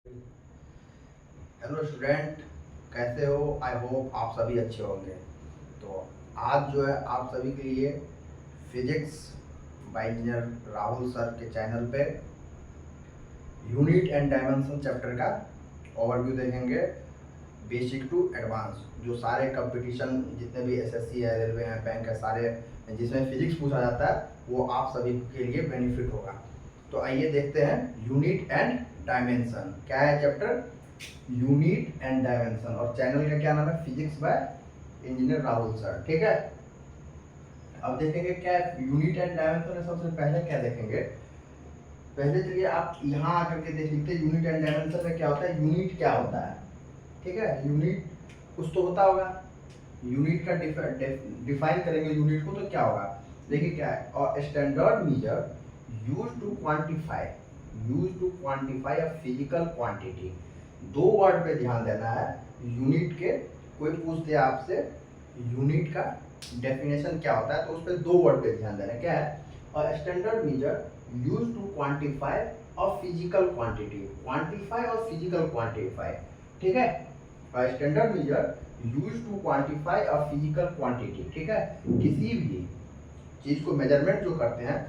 Hello student, कैसे हो? I hope आप सभी अच्छे होंगे। तो आज जो है आप सभी के लिए physics bye engineer Rahul sir के चैनल पे यूनिट एंड डायमेंशन चैप्टर का ओवरव्यू देखेंगे, बेसिक टू एडवांस। जो सारे कंपटीशन जितने भी एसएससी है, रेलवे है, बैंक है, सारे जिसमें फिजिक्स पूछा जाता है वो आप सभी के लिए बेनिफिट होगा। तो आइए देखते हैं यूनिट एंड डायमेंशन। क्या है चैप्टर? Unit and dimension. और चैनल का क्या नाम है? Physics bye engineer Rahul sir. ठीक है, अब देखेंगे क्या यूनिट एंड डायमेंशन है। सबसे पहले क्या देखेंगे? पहले चलिए आप यहाँ आकर के देख लेते हैं यूनिट एंड डायमेंशन में क्या होता है। यूनिट क्या होता है? ठीक है, यूनिट कुछ तो होता होगा। यूनिट का डिफाइन करेंगे यूनिट को तो क्या होगा? देखिए क्या है, और standard measure use to quantify a physical quantity. दो वर्ड पे ध्यान देना है यूनिट के। कोई पूछ दे आपसे यूनिट का डेफिनेशन क्या होता है तो उस पर दो वर्ड पे ध्यान देना है। क्या है? और standard measure use to quantify a physical quantity. Quantify और फिजिकल क्वांटिफाई, ठीक है। Standard measure use to quantify a physical quantity, ठीक है। किसी भी चीज को मेजरमेंट जो करते हैं,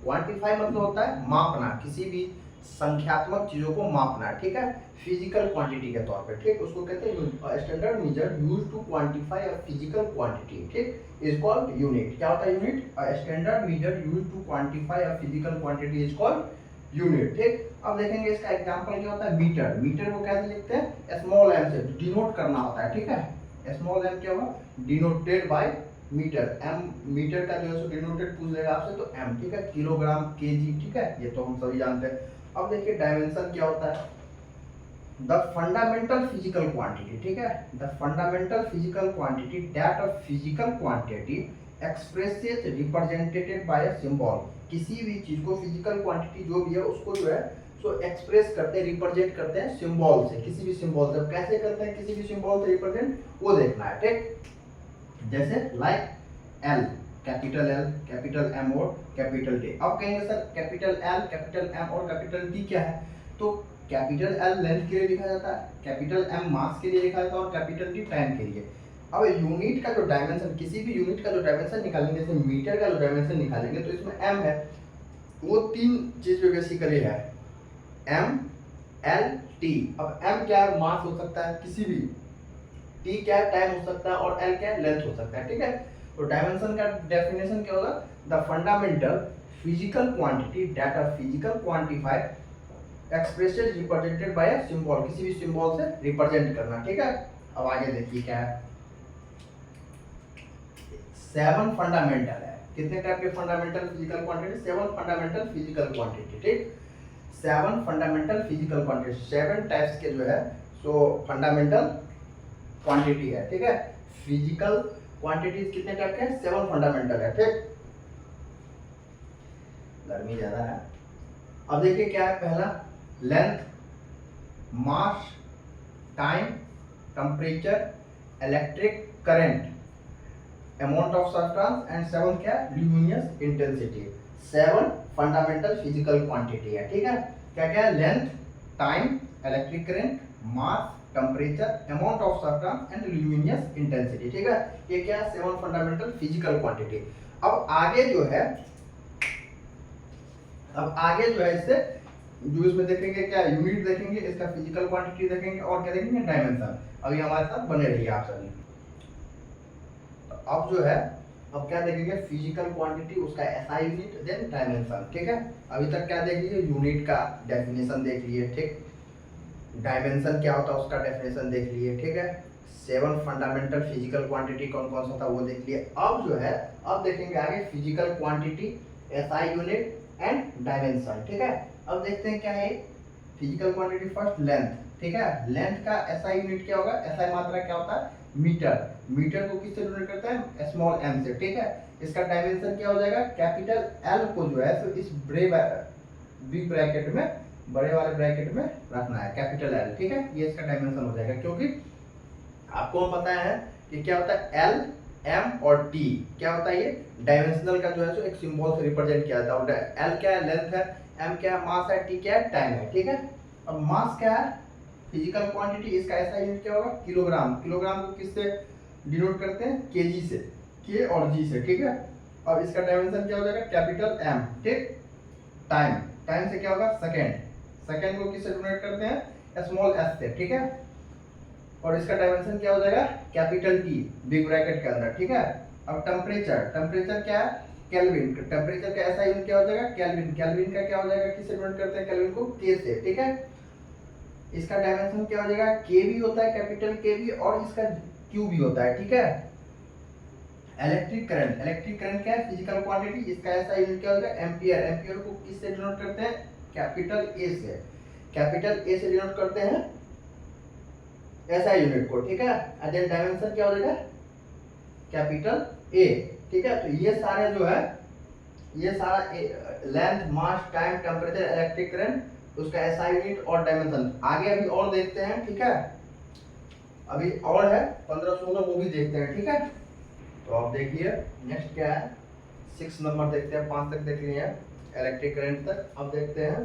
क्वांटिफाई मतलब होता है मापना, किसी भी संख्यात्मक चीजों को मापना, ठीक है, फिजिकल क्वांटिटी के तौर पे, ठीक। उसको कहते हैं standard measure use to quantify a physical quantity, ठीक, इज कॉल्ड यूनिट। क्या होता है unit? Standard measure use to quantify a physical quantity is called unit, ठीक। अब देखेंगे इसका एग्जांपल क्या होता है। मीटर। मीटर को कैसे लिखते हैं? स्मॉल एम से डिनोट करना होता है, ठीक है। स्मॉल एम क्या होगा? Denoted by metre. M metre का जो है सो डिनोटेड पूछ लेगा आपसे तो एम, ठीक है। किलोग्राम, केजी, ठीक है, ये तो हम सभी जानते हैं। अब देखिए डायमेंशन क्या होता है। द फंडामेंटल फिजिकल क्वांटिटी, ठीक है, the fundamental physical quantity that of physical quantity expresses represented by a symbol. किसी भी चीज को फिजिकल क्वांटिटी जो भी है उसको जो है सो एक्सप्रेस करते हैं, रिप्रेजेंट करते हैं सिंबल से, किसी भी सिंबल से। कैसे करते हैं किसी भी सिंबल से रिप्रेजेंट, वो देखना है, ठीक। जैसे लाइक एल, कैपिटल एम और कैपिटल डी। अब कहेंगे sir capital L, capital M और कैपिटल डी क्या है? तो कैपिटल एल लेंथ के लिए लिखा जाता है, कैपिटल एम मास के लिए लिखा जाता है और कैपिटल डी टाइम के लिए। अब यूनिट का जो डायमेंशन, किसी भी यूनिट का जो डायमेंशन निकालेंगे, जैसे मीटर का जो डायमेंशन निकालेंगे तो इसमें एम है, वो तीन चीज पे बेसिकली है, एम, एल, टी। अब एम क्या है? मास हो सकता है किसी भी, टी क्या है? टाइम हो सकता है, और एल क्या है? लेंथ हो सकता है, ठीक है। तो डायमेंशन का डेफिनेशन क्या होगा? The fundamental physical quantity that are physical quantified expressed represented by a symbol. किसी भी सिंबल से रिप्रेजेंट करना, ठीक है। अब आगे देखिए क्या है। 7 फंडामेंटल है। कितने टाइप के fundamental physical quantity? 7 fundamental physical quantity, ठीक। 7 फंडामेंटल फिजिकल क्वांटिटी, 7 टाइप्स के जो है सो फंडामेंटल क्वांटिटी है, ठीक है। फिजिकल क्वांटिटीज कितने टाइप के हैं? 7 फंडामेंटल है, ठीक। गर्मी ज्यादा है। अब देखिए क्या है। पहला length, mass, time, temperature, electric current, amount of substance and 7 क्या? Luminous intensity. 7 fundamental physical quantity है, ठीक है। क्या क्या है? Length, time, electric current, mass, temperature, amount of substance and luminous intensity, ठीक है। ये क्या है? 7 फंडामेंटल फिजिकल क्वांटिटी। अब आगे जो है, इससे जो इसमें देखेंगे क्या? यूनिट देखेंगे, इसका फिजिकल क्वांटिटी देखेंगे और क्या देखेंगे? डायमेंशन। अभी हमारे साथ बने रहिए आप सभी। तो अब जो है, अब क्या देखेंगे? फिजिकल क्वांटिटी, उसका एसआई यूनिट, देन डायमेंशन, ठीक है। अभी तक क्या देख लिए? यूनिट का डेफिनेशन देख लिए, ठीक। डायमेंशन क्या होता है उसका डेफिनेशन देख लिए, ठीक है। 7 फंडामेंटल फिजिकल क्वांटिटी कौन कौन सा था वो देख लिए। अब जो है, अब देखेंगे आगे physical quantity, SI unit and dimension, ठीक है। अब देखते हैं क्या है फिजिकल क्वांटिटी। फर्स्ट लेंथ, ठीक है। लेंथ का एसआई यूनिट क्या होगा? एसआई मात्रा क्या होता है? मीटर। मीटर को किससे डिनोट करता है? स्मॉल एम से, ठीक है। इसका डायमेंशन क्या हो जाएगा? कैपिटल एल को जो है तो इस बिग ब्रैकेट में, बड़े वाले ब्रैकेट में रखना है, कैपिटल एल, ठीक है। ये इसका डायमेंशन हो जाएगा, क्योंकि आपको पता है कि क्या होता है एल, एम और टी क्या होता है? ये डायमेंशनल का जो है सो एक सिंबल से रिप्रेजेंट किया जाता है। एल क्या है? लेंथ है, एम क्या है? मास है, टी क्या है? टाइम है, ठीक है। अब मास क्या है, फिजिकल क्वांटिटी, इसका ऐसा यूनिट क्या होगा, किलोग्राम। किलोग्राम को किससे डिनोट करते हैं, केजी से, के और जी से, ठीक है। अब इसका डायमेंशन क्या हो जाएगा, कैपिटल एम, ठीक। टाइम, टाइम से क्या होगा, सेकेंड। सेकेंड को किससे डिनोट करते हैं, स्मॉल एस से, ठीक है। और इसका डायमेंशन क्या हो जाएगा, कैपिटल टी, बिग ब्रैकेट के अंदर, ठीक है। अब टेम्परेचर, टेम्परेचर क्या है, केल्विन। टेम्परेचर का ऐसा यूनिट क्या हो जाएगा, केल्विन। केल्विन का क्या हो जाएगा, किससे डिनोट करते हैं केल्विन को, के से, ठीक है। इसका डायमेंशन क्या हो जाएगा, के भी होता है, कैपिटल के भी, और इसका क्यू भी होता है, ठीक है। इलेक्ट्रिक करंट, इलेक्ट्रिक करंट क्या है, फिजिकल क्वांटिटी, इसका ऐसा यूनिट क्या हो जाएगा, एम्पियर। एम्पियर को किससे डिनोट करते हैं, कैपिटल ए से। कैपिटल ए से डिनोट करते हैं ऐसा यूनिट को, ठीक है। देन डायमेंशन क्या हो जाएगा, कैपिटल ए, ठीक है। तो ये सारे जो है, ये सारा लेंथ, मास, टाइम, टेम्परेचर, इलेक्ट्रिक करंट, उसका एसआई यूनिट और डायमेंशन। आगे अभी और देखते हैं, ठीक है। अभी और है 15-16, वो भी देखते हैं, ठीक है। तो आप देखिए नेक्स्ट क्या है, 6 नंबर देखते हैं, 5 तक देख लिए हैं इलेक्ट्रिक करंट तक। अब देखते हैं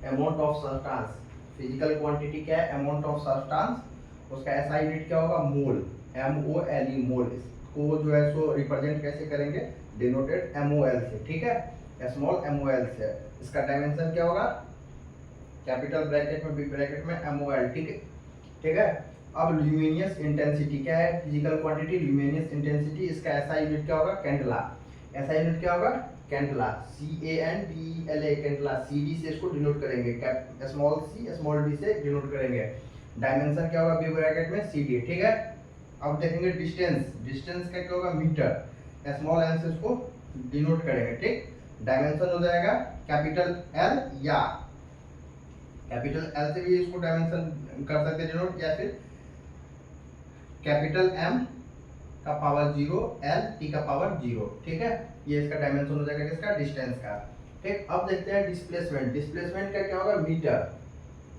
amount of substance. Physical quantity क्या है, अमाउंट ऑफ सब्सटेंस, उसका एसआई यूनिट क्या होगा, मोल, MOLE, मोल। इसको जो है सो रिप्रेजेंट कैसे करेंगे, डिनोटेड MOL से, ठीक है, स्मॉल MOL से। इसका डायमेंशन क्या होगा, कैपिटल ब्रैकेट में, बिग ब्रैकेट में MOL, ठीक है, ठीक है। अब ल्यूमिनियस इंटेंसिटी क्या है, फिजिकल क्वांटिटी ल्यूमिनियस इंटेंसिटी, इसका ऐसा यूनिट क्या होगा, कैंडला। ऐसा यूनिट क्या होगा, कैंडला, CANDLA, कैंडला। CD से इसको डिनोट करेंगे, स्मॉल c स्मॉल d से डिनोट करेंगे। डायमेंशन क्या होगा, बिग ब्रैकेट में CD, ठीक है। अब देखेंगे डिस्टेंस, डिस्टेंस का क्या होगा, मीटर, स्मॉल m से इसको डिनोट करेंगे, ठीक। डायमेंशन हो जाएगा कैपिटल L, या कैपिटल L से भी इसको डायमेंशन कर सकते हैं डिनोट, या फिर कैपिटल M का पावर 0, L T का पावर 0, ठीक है। ये इसका डायमेंशन हो जाएगा किसका, डिस्टेंस का, ठीक। अब देखते हैं डिस्प्लेसमेंट। डिस्प्लेसमेंट का क्या होगा, मीटर,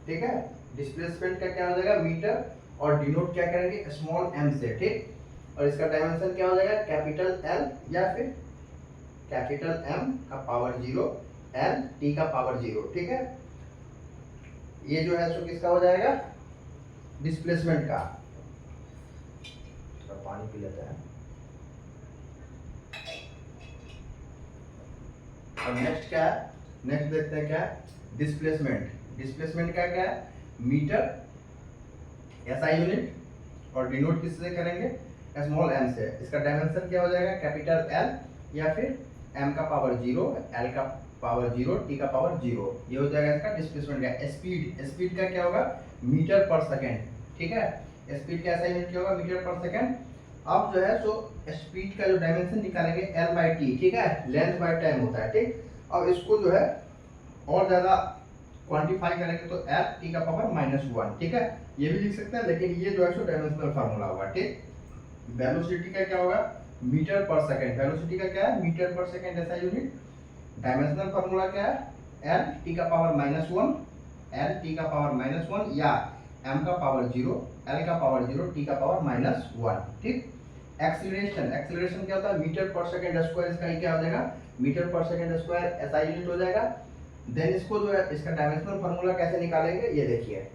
ठीक है। डिस्प्लेसमेंट का क्या हो जाएगा, मीटर, और डिनोट क्या करेंगे, स्मॉल m से, ठीक। और इसका डायमेंशन क्या हो जाएगा, कैपिटल L या फिर कैपिटल M का पावर 0, L T का पावर 0, ठीक है। ये जो है सो किसका हो जाएगा, डिस्प्लेसमेंट का। थोड़ा पानी पी लेते हैं। और नेक्स्ट क्या है, नेक्स्ट देखते हैं क्या है, डिस्प्लेसमेंट। डिस्प्लेसमेंट का क्या है, मीटर, एसआई यूनिट, और डिनोट किससे करेंगे, स्मॉल m से। इसका डायमेंशन क्या हो जाएगा, कैपिटल L या फिर m का पावर 0, L का पावर 0, T का पावर 0। ये हो जाएगा इसका डिस्प्लेसमेंट का। स्पीड, स्पीड का क्या होगा, मीटर पर सेकेंड, ठीक है। स्पीड का ऐसा यूनिट क्या होगा, मीटर पर सेकेंड। अब जो है सो स्पीड का जो डायमेंशन निकालेंगे L/T, ठीक है, लेंथ बाय टाइम होता है, ठीक। अब इसको जो है और ज्यादा क्वांटिफाई करेंगे तो L T का पावर -1, ठीक है। ये भी लिख सकते हैं, लेकिन ये जो है सो डायमेंशनल फार्मूला होगा, ठीक। वेलोसिटी का क्या होगा, मीटर पर सेकंड। वेलोसिटी का क्या है, मीटर पर सेकंड ऐसा यूनिट। डायमेंशनल फार्मूला क्या है, L T का पावर -1, L T का पावर -1, या m का पावर 0, L का पावर 0, T का पावर -1, ठीक। एक्सीलरेशन, एक्सीलरेशन क्या होता है, मीटर पर सेकंड स्क्वायर। इसका क्या हो जाएगा, मीटर पर सेकंड स्क्वायर ऐसा यूनिट हो जाएगा। देन इसको जो है, इसका डायमेंशनल फार्मूला कैसे निकालेंगे, ये देखिए,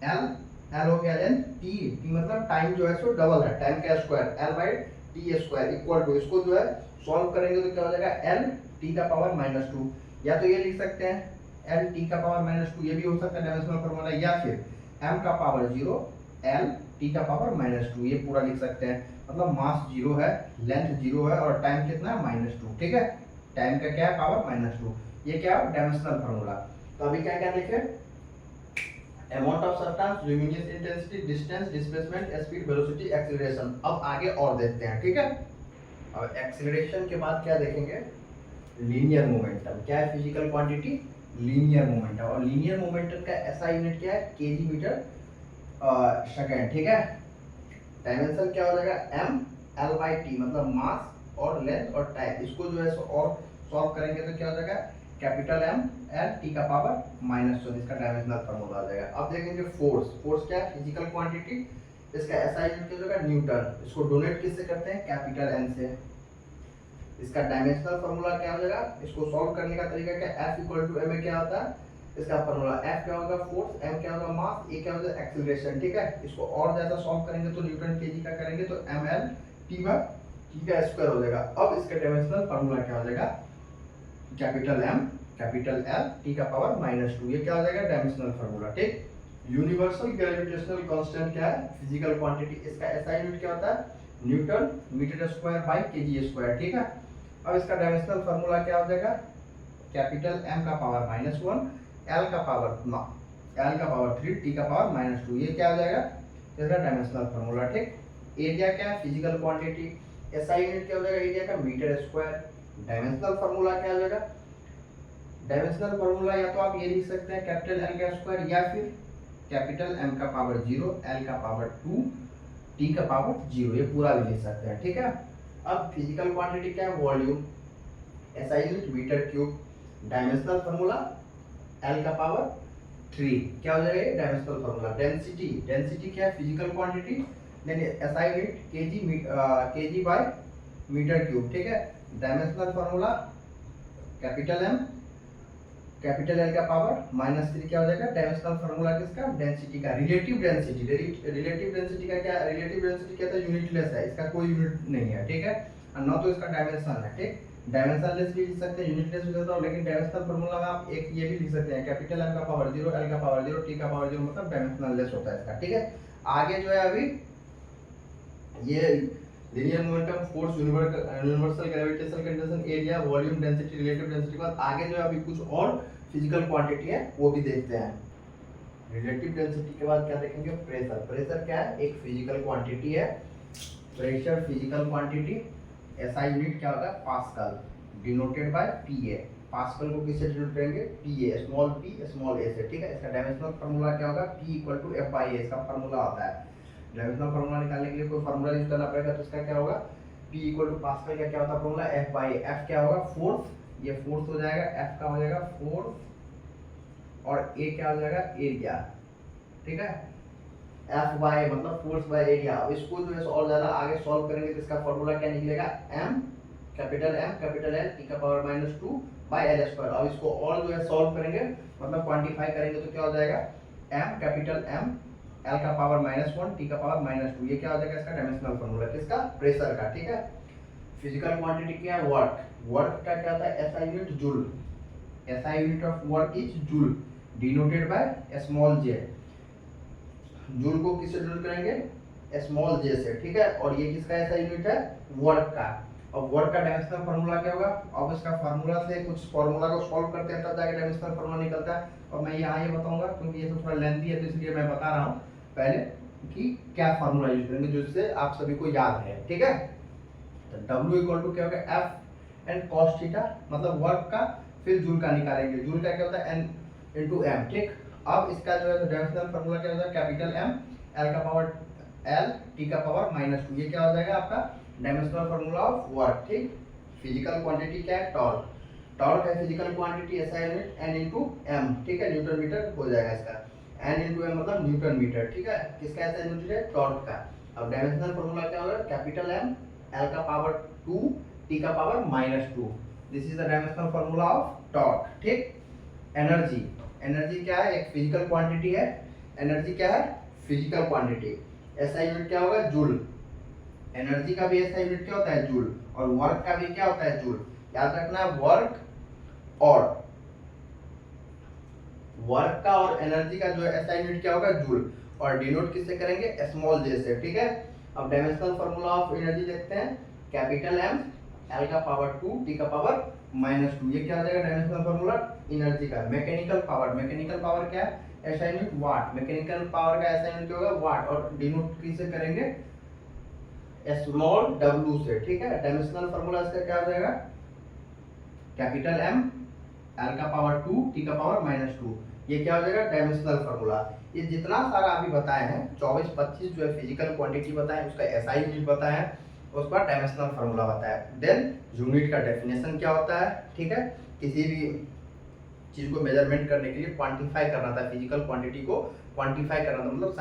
L हो गया, देन T मतलब टाइम जो है सो डबल है, टाइम का square, L/T square equal to, इसको जो है सॉल्व करेंगे तो क्या हो जाएगा, L T का पावर -2, या तो ये लिख सकते हैं L T का पावर -2, ये भी हो सकता है डायमेंशनल फार्मूला, या फिर m का पावर 0, L T का पावर -2, ये पूरा लिख सकते हैं। मतलब मास 0 है, लेंथ 0 है, और टाइम कितना है, -2, ठीक है। टाइम का क्या है, पावर -2, ये क्या है, डायमेंशनल फार्मूला। तो अभी क्या क्या लिखे, amount of substance, luminous intensity, distance, displacement, speed, velocity, acceleration. अब आगे और देखते हैं, ठीक है। अब एक्सीलरेशन के बाद क्या देखेंगे, लीनियर मोमेंटम। क्या है, फिजिकल क्वांटिटी लीनियर मोमेंटम, और लीनियर मोमेंटम का ऐसा यूनिट क्या है, केजी मीटर सेकंड, ठीक है। डायमेंशन क्या हो जाएगा, M/L/T, मतलब मास और लेंथ और टाइम। इसको जो है और सॉल्व करेंगे तो क्या हो जाएगा, कैपिटल M L T का पावर -1, इसका डायमेंशनल फार्मूला आ जाएगा। अब देखेंगे फोर्स। फोर्स क्या है, फिजिकल क्वांटिटी, इसका ऐसा यूनिट क्या हो जाएगा, न्यूटन। इसको डोनेट किससे करते हैं, कैपिटल N से। इसका डायमेंशनल फार्मूला क्या हो जाएगा, इसको सॉल्व करने का तरीका क्या, F = m में क्या होता है, इसका फॉर्मूला F क्या होगा फोर्स, M क्या होगा मास, A क्या होगा एक्सीलरेशन। ठीक है, इसको और ज्यादा सॉल्व करेंगे तो न्यूटन केजी का करेंगे तो ml t बाय t का स्क्वायर हो जाएगा। अब इसका डायमेंशनल फॉर्मूला क्या हो जाएगा, capital M capital L t का पावर -2, ये क्या हो जाएगा डायमेंशनल फॉर्मूला। ठीक, यूनिवर्सल ग्रेविटेशनल कांस्टेंट क्या है, फिजिकल क्वांटिटी, इसका SI यूनिट क्या होता है newton metre square by KG square. ठीक है, अब इसका डायमेंशनल फॉर्मूला क्या हो जाएगा, कैपिटल M का पावर -1, L का पावर 3, T का पावर -2, ये क्या हो जाएगा इसका डायमेंशनल फॉर्मूला। ठीक, एरिया क्या है फिजिकल क्वांटिटी, SI यूनिट क्या हो जाएगा एरिया का मीटर स्क्वायर। डायमेंशनल फॉर्मूला क्या हो जाएगा, डायमेंशनल फॉर्मूला या तो आप ये लिख सकते हैं कैपिटल L का स्क्वायर या फिर कैपिटल M का पावर 0, L का पावर 2, T का पावर 0, ये पूरा भी लिख सकते हैं। ठीक है, अब फिजिकल क्वांटिटी क्या है volume, SI unit metre cube, dimensional formula L का पावर 3 क्या हो जाएगा डायमेंशनल फॉर्मूला। डेंसिटी, डेंसिटी क्या है फिजिकल क्वांटिटी, यानी SI unit KG by metre cube. ठीक है, dimensional formula capital M capital L का पावर -3 क्या हो जाएगा डायमेंशनल फॉर्मूला किसका डेंसिटी का, रिलेटिव डेंसिटी। रिलेटिव डेंसिटी का क्या, रिलेटिव डेंसिटी क्या है यूनिटलेस है, इसका कोई यूनिट नहीं है। ठीक है, और ना तो इसका डायमेंशन है। ठीक, डायमेंशनलेस भी लिख सकते हैं, यूनिटलेस भी लिख सकते हैं, लेकिन डायमेंशनल फॉर्मूला में आप एक ये भी लिख सकते हैं कैपिटल M का पावर 0, L का पावर 0, T का पावर 0, मतलब डायमेंशनलेस होता है इसका। ठीक है, आगे जो है अभी ये linear momentum, force, universal gravitational condition, area, volume, density, relative density के बाद आगे जो है अभी कुछ और फिजिकल क्वांटिटी है वो भी देखते हैं। रिलेटिव डेंसिटी के बाद क्या देखेंगे, प्रेशर। प्रेशर क्या है एक फिजिकल क्वांटिटी है, pressure physical quantity, SI unit क्या होगा pascal, denoted by PA। Pascal को किससे डिनोट करेंगे PA, small p small a से। ठीक है, इसका डायमेंशनल फार्मूला क्या होगा P = F/A, इसका फार्मूला होता है। डायमेंशनल फार्मूला निकालने के लिए कोई फार्मूला यूज करना पड़ेगा तो इसका क्या होगा P = पास्कल का क्या होता है फार्मूला F/A। F क्या होगा फोर्स, ये फोर्स हो जाएगा, F का हो जाएगा फोर्स और A क्या हो जाएगा एरिया। ठीक है, F/A मतलब फोर्स बाय एरिया। अब इसको जो है और ज्यादा आगे सॉल्व करेंगे तो इसका फार्मूला क्या निकलेगा M कैपिटल L T का पावर -2 बाय L स्क्वायर। अब इसको और जो है सॉल्व करेंगे मतलब क्वांटिफाई करेंगे तो क्या हो जाएगा M कैपिटल M L का पावर -1 T का पावर -2, ये क्या हो जाएगा इसका डायमेंशनल फार्मूला किसका प्रेशर का। ठीक है, फिजिकल क्वांटिटी क्या है वर्क, वर्क का क्या होता है SI unit joule, SI unit of work is joule, denoted by small j। Joule को किससे डिनोट करेंगे स्मॉल j से। ठीक है, और ये किसका SI यूनिट है वर्क का। अब वर्क का डायमेंशनल फार्मूला क्या होगा, अब इसका फार्मूला से कुछ फार्मूला को सॉल्व करते हैं तब जाके डायमेंशनल फार्मूला निकलता है। और मैं यहाँ ये बताऊंगा क्योंकि ये तो थोड़ा लेंथी है तो इसलिए मैं बता रहा हूँ पहले कि क्या फार्मूला यूज करेंगे जिससे आप सभी को याद है। ठीक है, तो W = क्या होगा F एंड cos थीटा, मतलब वर्क का फिर जूल का निकालेंगे। जूल का क्या होता है N × M। ठीक, अब इसका जो है डायमेंशनल फार्मूला क्या होता है कैपिटल M L का पावर L T का पावर -2, ये क्या हो जाएगा आपका डायमेंशनल फार्मूला ऑफ वर्क। ठीक, फिजिकल क्वांटिटी क्या है टॉर्क, टॉर्क है physical quantity SI unit N × M। ठीक है, न्यूटन मीटर हो जाएगा इसका, N × M मतलब न्यूटन मीटर। ठीक है, किसका SI यूनिट है टॉर्क का। अब डायमेंशनल फार्मूला क्या होगा कैपिटल M L का पावर 2 T का power -2, this is the dimensional formula of torque. ठीक, एनर्जी, एनर्जी क्या है एक फिजिकल क्वांटिटी है, एनर्जी क्या है फिजिकल क्वांटिटी, SI यूनिट क्या होगा जूल, एनर्जी का भी SI यूनिट क्या होता है जूल, और वर्क का भी क्या होता है जूल। याद रखना वर्क का और एनर्जी का जो है SI यूनिट क्या होगा जूल, और डिनोट किससे करेंगे स्मॉल j से। ठीक है, अब डायमेंशनल फार्मूला ऑफ एनर्जी देखते हैं कैपिटल M L का पावर 2 T का पावर -2, ये क्या हो जाएगा डायमेंशनल फार्मूला एनर्जी का। मैकेनिकल पावर, मैकेनिकल पावर क्या है SI unit watt, mechanical power का SI यूनिट क्या होगा वाट, और डिनोट किससे करेंगे स्मॉल w से। ठीक है, डायमेंशनल फार्मूला इसका क्या हो जाएगा कैपिटल M L का पावर 2 T का पावर -2, ये क्या हो जाएगा डायमेंशनल फार्मूला। ये जितना सारा अभी बताए हैं 24-25 जो है फिजिकल क्वांटिटी बताए, उसका SI यूनिट बताया है, उसका डायमेंशनल फार्मूला बताया। देन यूनिट का डेफिनेशन क्या होता है। ठीक है, किसी भी चीज को मेजरमेंट करने के लिए क्वांटिफाई करना था, फिजिकल क्वांटिटी को क्वांटिफाई करना था, मतलब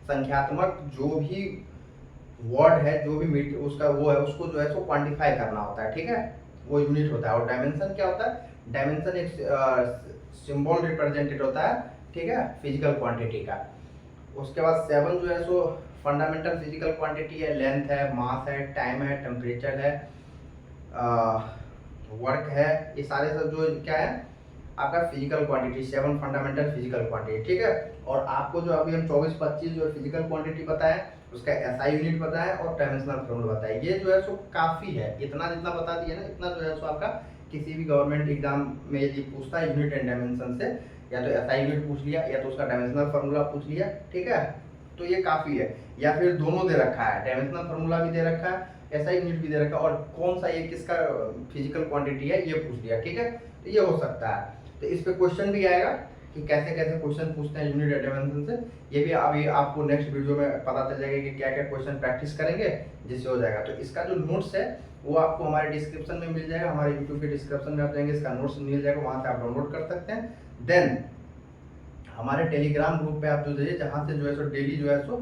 संख्यात्मक जो भी वर्ड है जो भी उसका वो है उसको जो है सो क्वांटिफाई करना होता है। ठीक है, वो यूनिट होता है। और डायमेंशन क्या होता है, डायमेंशन एक सिंबल रिप्रेजेंटेड होता है, ठीक है, फिजिकल क्वांटिटी का। उसके बाद 7 जो है सो फंडामेंटल फिजिकल क्वांटिटी है, लेंथ है, मास है, टाइम है, टेम्परेचर है, वर्क है, ये सारे सब जो क्या है आपका physical quantity, 7 fundamental physical quantity, ठीक है। और आपको जो अभी हम 24-25 जो फिजिकल क्वांटिटी बताए, उसका एसआई यूनिट बताया और डायमेंशनल फॉर्मूला बताया। ये जो है सो काफ़ी है, इतना जितना बता दिया ना, इतना जो है सो आपका किसी भी गवर्नमेंट एग्जाम में यदि पूछता है यूनिट एंड डायमेंशन से, या तो एसआई यूनिट पूछ लिया या तो उसका डायमेंशनल फॉर्मूला पूछ लिया, ठीक है, तो ये काफ़ी है। या फिर दोनों दे रखा है, डायमेंशनल फॉर्मूला भी दे रखा है, एसआई यूनिट भी दे रखा है, और कौन सा ये किसका फिजिकल क्वांटिटी है ये पूछ लिया, ठीक है, तो ये हो सकता है। तो इस पे क्वेश्चन भी आएगा कि कैसे कैसे क्वेश्चन पूछते हैं यूनिट एंड डायमेंशन से, ये भी अभी आपको नेक्स्ट वीडियो में पता चल जाएगा कि क्या क्या क्वेश्चन प्रैक्टिस करेंगे जिससे हो जाएगा। तो इसका जो नोट्स है वो आपको हमारे डिस्क्रिप्शन में मिल जाएगा, हमारे यूट्यूब के डिस्क्रिप्शन में आप जाएंगे, इसका नोट्स मिल जाएगा, वहाँ से आप डाउनलोड कर सकते हैं। देन हमारे टेलीग्राम ग्रुप पे आप जो जाइए, जहाँ से जो है सो डेली जो है सो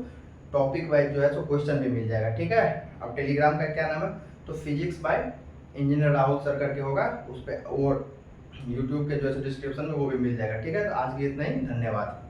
टॉपिक वाइज जो है सो क्वेश्चन भी मिल जाएगा, ठीक है। अब टेलीग्राम का क्या नाम है, तो physics bye engineer Rahul sir करके होगा उस पर, और यूट्यूब के जो है डिस्क्रिप्शन में वो भी मिल जाएगा, ठीक है। तो आज की इतना ही, धन्यवाद।